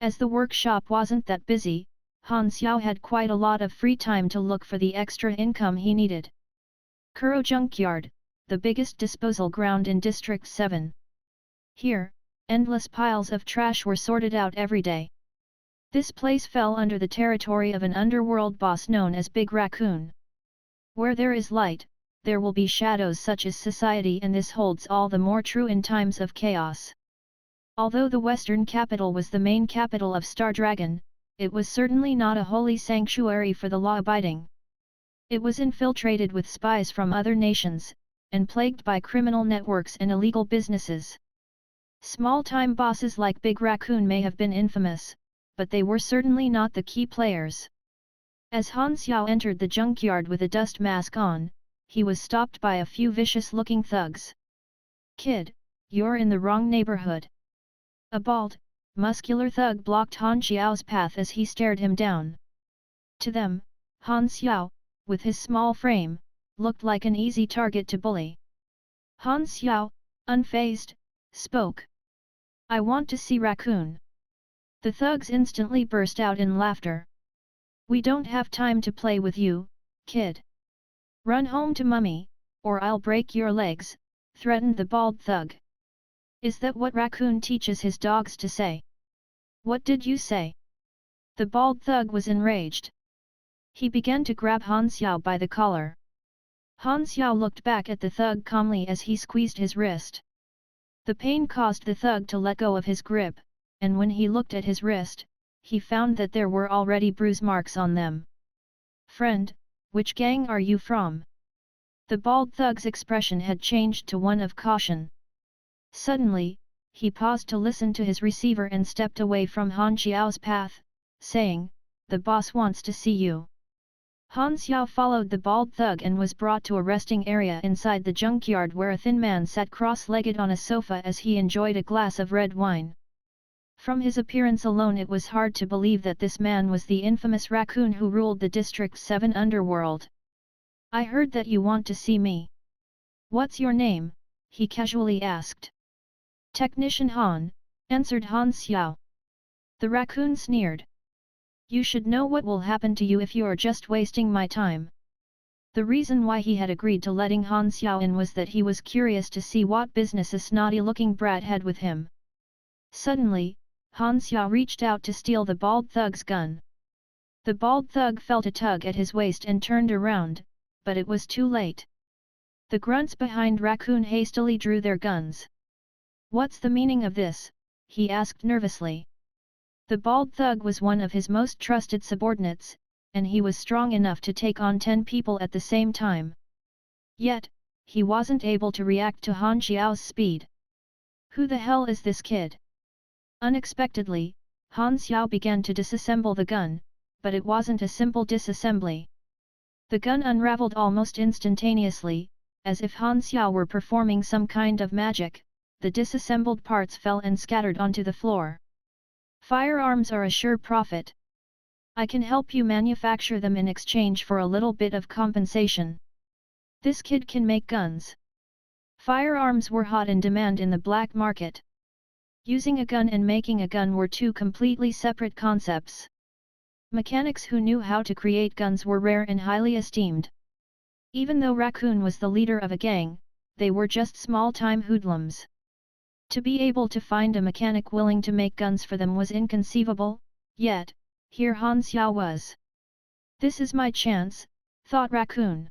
As the workshop wasn't that busy, Han Xiao had quite a lot of free time to look for the extra income he needed. Kuro Junkyard, the biggest disposal ground in District 7. Here, endless piles of trash were sorted out every day. This place fell under the territory of an underworld boss known as Big Raccoon. Where there is light, there will be shadows, such as society, and this holds all the more true in times of chaos. Although the western capital was the main capital of Star Dragon, it was certainly not a holy sanctuary for the law-abiding. It was infiltrated with spies from other nations, and plagued by criminal networks and illegal businesses. Small-time bosses like Big Raccoon may have been infamous, but they were certainly not the key players. As Han Xiao entered the junkyard with a dust mask on, he was stopped by a few vicious-looking thugs. "Kid, you're in the wrong neighborhood." A bald, muscular thug blocked Han Xiao's path as he stared him down. To them, Han Xiao, with his small frame, looked like an easy target to bully. Han Xiao, unfazed, spoke. "I want to see Raccoon." The thugs instantly burst out in laughter. "We don't have time to play with you, kid. Run home to mummy, or I'll break your legs," threatened the bald thug. "Is that what Raccoon teaches his dogs to say?" "What did you say?" The bald thug was enraged. He began to grab Han Xiao by the collar. Han Xiao looked back at the thug calmly as he squeezed his wrist. The pain caused the thug to let go of his grip, and when he looked at his wrist, he found that there were already bruise marks on them. "Friend, which gang are you from?" The bald thug's expression had changed to one of caution. Suddenly, he paused to listen to his receiver and stepped away from Han Xiao's path, saying, "The boss wants to see you." Han Xiao followed the bald thug and was brought to a resting area inside the junkyard where a thin man sat cross-legged on a sofa as he enjoyed a glass of red wine. From his appearance alone it was hard to believe that this man was the infamous Raccoon who ruled the District 7 underworld. "I heard that you want to see me. What's your name?" he casually asked. "Technician Han," answered Han Xiao. The Raccoon sneered. "You should know what will happen to you if you are just wasting my time." The reason why he had agreed to letting Han Xiao in was that he was curious to see what business a snotty-looking brat had with him. Suddenly, Han Xiao reached out to steal the bald thug's gun. The bald thug felt a tug at his waist and turned around, but it was too late. The grunts behind Raccoon hastily drew their guns. "What's the meaning of this?" he asked nervously. The bald thug was one of his most trusted subordinates, and he was strong enough to take on 10 people at the same time. Yet, he wasn't able to react to Han Xiao's speed. "Who the hell is this kid?" Unexpectedly, Han Xiao began to disassemble the gun, but it wasn't a simple disassembly. The gun unraveled almost instantaneously, as if Han Xiao were performing some kind of magic. The disassembled parts fell and scattered onto the floor. "Firearms are a sure profit. I can help you manufacture them in exchange for a little bit of compensation. This kid can make guns." Firearms were hot in demand in the black market. Using a gun and making a gun were two completely separate concepts. Mechanics who knew how to create guns were rare and highly esteemed. Even though Raccoon was the leader of a gang, they were just small-time hoodlums. To be able to find a mechanic willing to make guns for them was inconceivable, yet, here Han Xiao was. "This is my chance," thought Raccoon.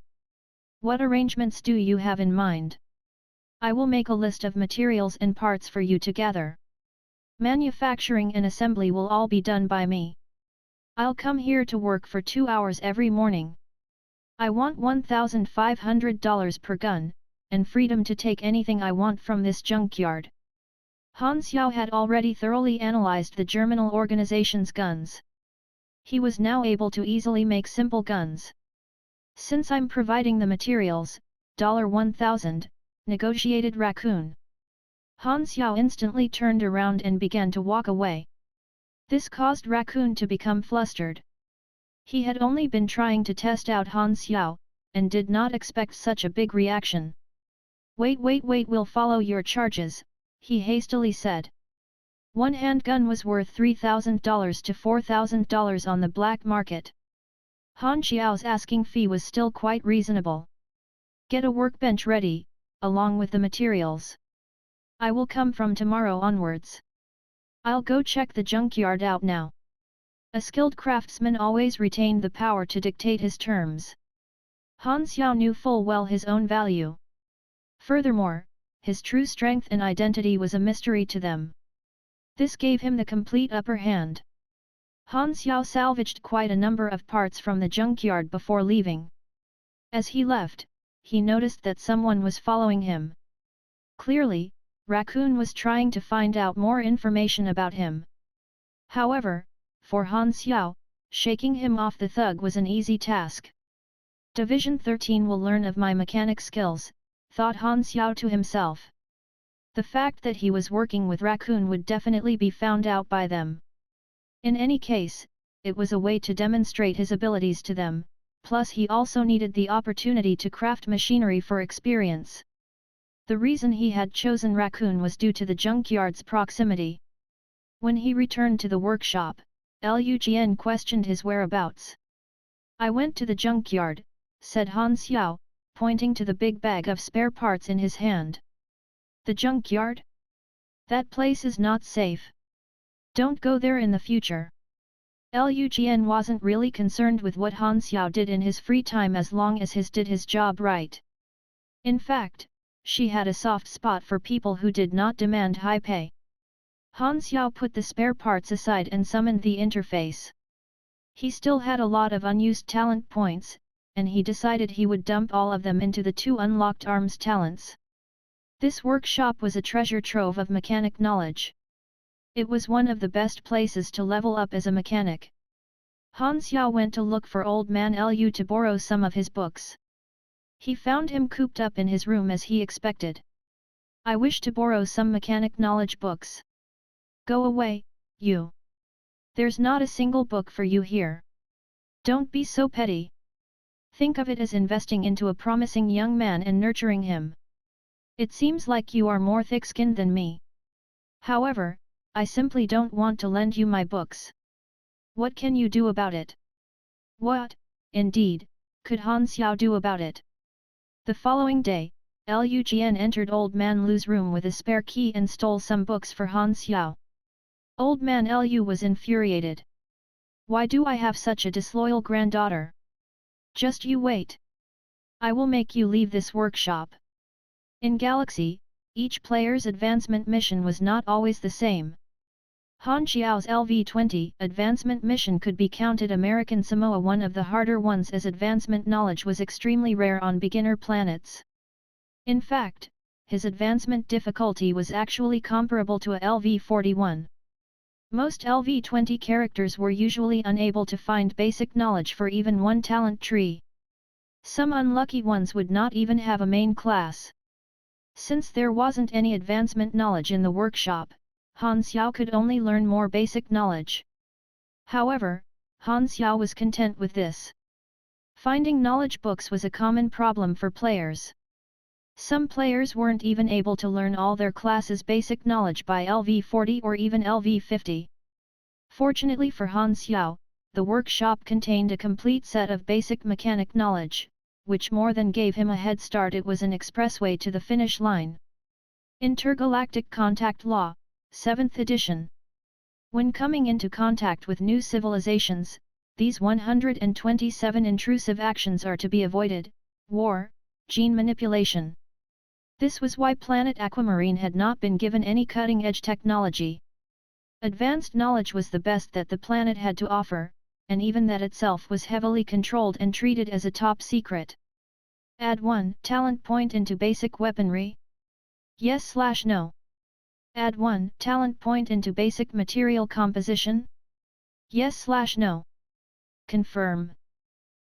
"What arrangements do you have in mind?" "I will make a list of materials and parts for you to gather. Manufacturing and assembly will all be done by me. I'll come here to work for 2 hours every morning. I want $1,500 per gun, and freedom to take anything I want from this junkyard." Han Xiao had already thoroughly analyzed the German organization's guns. He was now able to easily make simple guns. "Since I'm providing the materials, $1,000, negotiated Raccoon. Han Xiao instantly turned around and began to walk away. This caused Raccoon to become flustered. He had only been trying to test out Han Xiao, and did not expect such a big reaction. Wait, we'll follow your charges," he hastily said. One handgun was worth $3,000 to $4,000 on the black market. Han Xiao's asking fee was still quite reasonable. Get a workbench ready, along with the materials. I will come from tomorrow onwards. I'll go check the junkyard out now. A skilled craftsman always retained the power to dictate his terms. Han Xiao knew full well his own value. Furthermore, his true strength and identity was a mystery to them. This gave him the complete upper hand. Han Xiao salvaged quite a number of parts from the junkyard before leaving. As he left, he noticed that someone was following him. Clearly, Raccoon was trying to find out more information about him. However, for Han Xiao, shaking him off the thug was an easy task. Division 13 will learn of my mechanic skills, thought Han Xiao to himself. The fact that he was working with Raccoon would definitely be found out by them. In any case, it was a way to demonstrate his abilities to them, plus he also needed the opportunity to craft machinery for experience. The reason he had chosen Raccoon was due to the junkyard's proximity. When he returned to the workshop, Liu Jian questioned his whereabouts. I went to the junkyard, said Han Xiao, pointing to the big bag of spare parts in his hand. The junkyard? That place is not safe. Don't go there in the future. Liu Jian wasn't really concerned with what Han Xiao did in his free time as long as his did his job right. In fact, she had a soft spot for people who did not demand high pay. Han Xiao put the spare parts aside and summoned the interface. He still had a lot of unused talent points, and he decided he would dump all of them into the 2 unlocked arms talents. This workshop was a treasure trove of mechanic knowledge. It was one of the best places to level up as a mechanic. Han Xiao went to look for old man Liu to borrow some of his books. He found him cooped up in his room as he expected. I wish to borrow some mechanic knowledge books. Go away, you. There's not a single book for you here. Don't be so petty. Think of it as investing into a promising young man and nurturing him. It seems like you are more thick-skinned than me. However, I simply don't want to lend you my books. What can you do about it? What, indeed, could Han Xiao do about it? The following day, Liu Jian entered Old Man Lu's room with a spare key and stole some books for Han Xiao. Old Man Liu was infuriated. Why do I have such a disloyal granddaughter? Just you wait. I will make you leave this workshop. In Galaxy, each player's advancement mission was not always the same. Han Xiao's LV-20 advancement mission could be counted American Samoa one of the harder ones as advancement knowledge was extremely rare on beginner planets. In fact, his advancement difficulty was actually comparable to a LV-41. Most LV-20 characters were usually unable to find basic knowledge for even one talent tree. Some unlucky ones would not even have a main class. Since there wasn't any advancement knowledge in the workshop, Han Xiao could only learn more basic knowledge. However, Han Xiao was content with this. Finding knowledge books was a common problem for players. Some players weren't even able to learn all their classes' basic knowledge by LV-40 or even LV-50. Fortunately for Han Xiao, the workshop contained a complete set of basic mechanic knowledge, which more than gave him a head start. It was an expressway to the finish line. Intergalactic Contact Law, 7th edition. When coming into contact with new civilizations, these 127 intrusive actions are to be avoided: war, gene manipulation. This was why planet Aquamarine had not been given any cutting-edge technology. Advanced knowledge was the best that the planet had to offer, and even that itself was heavily controlled and treated as a top secret. Add 1 talent point into basic weaponry? Yes/no. Add 1 talent point into basic material composition? Yes/no. Confirm.